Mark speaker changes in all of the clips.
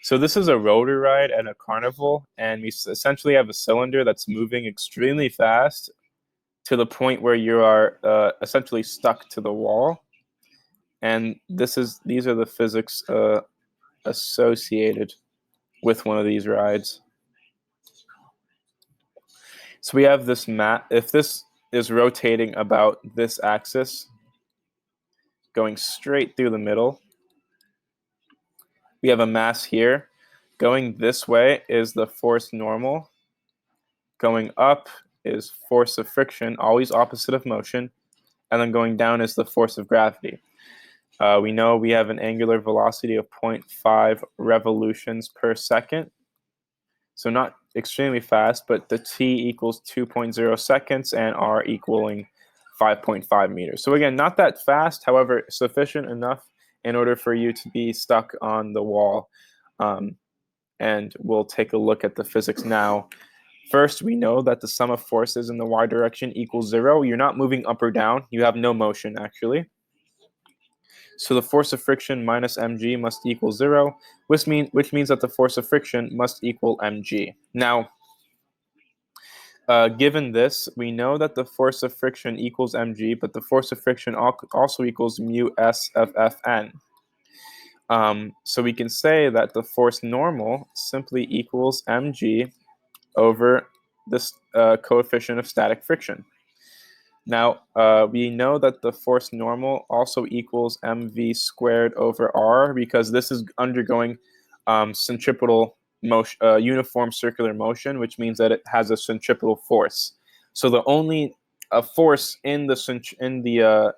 Speaker 1: So this is a Rotor-ride at a carnival, and we essentially have a cylinder that's moving extremely fast to the point where you are essentially stuck to the wall. And these are the physics associated with one of these rides. So we have this mat. If this is rotating about this axis, going straight through the middle, we have a mass here. Going this way is the force normal. Going up is force of friction, always opposite of motion. And then going down is the force of gravity. We know we have an angular velocity of 0.5 revolutions per second. So not extremely fast, but the t equals 2.0 seconds and r equaling 5.5 meters. So again, not that fast, however, sufficient enough in order for you to be stuck on the wall. And we'll take a look at the physics now. First, we know that the sum of forces in the y direction equals 0. You're not moving up or down. You have no motion, actually. So the force of friction minus mg must equal 0, which means that the force of friction must equal mg. Now, given this, we know that the force of friction equals mg, but the force of friction also equals mu s of Fn. So we can say that the force normal simply equals mg over this coefficient of static friction. Now, we know that the force normal also equals mv squared over r because this is undergoing centripetal motion, uniform circular motion, which means that it has a centripetal force. So the only force in that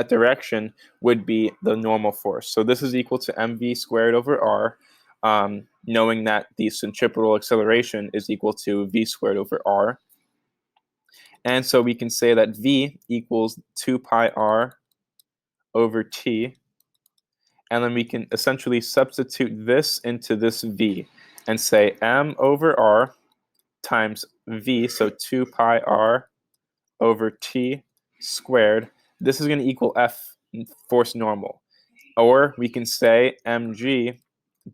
Speaker 1: direction would be the normal force. So this is equal to mv squared over r, knowing that the centripetal acceleration is equal to v squared over r. And so we can say that v equals 2 pi r over t. And then we can essentially substitute this into this v and say m over r times v, so 2 pi r over t squared. This is going to equal F, force normal. Or we can say mg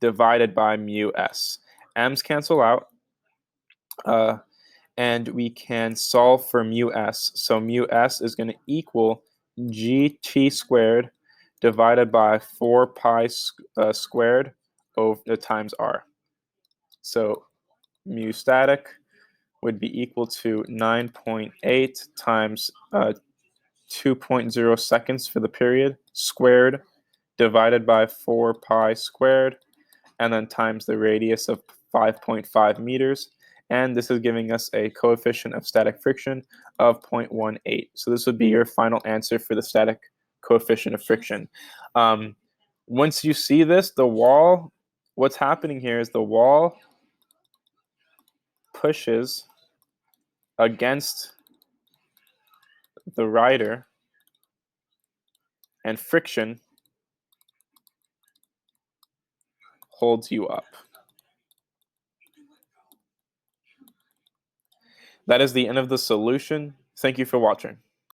Speaker 1: divided by mu s. M's cancel out. And we can solve for mu s. So mu s is going to equal gt squared divided by 4 pi squared over times r. So mu static would be equal to 9.8 times 2.0 seconds for the period squared divided by 4 pi squared, and then times the radius of 5.5 meters. And this is giving us a coefficient of static friction of 0.18. So this would be your final answer for the static coefficient of friction. Once you see this, the wall, what's happening here is the wall pushes against the rider, and friction holds you up. That is the end of the solution. Thank you for watching.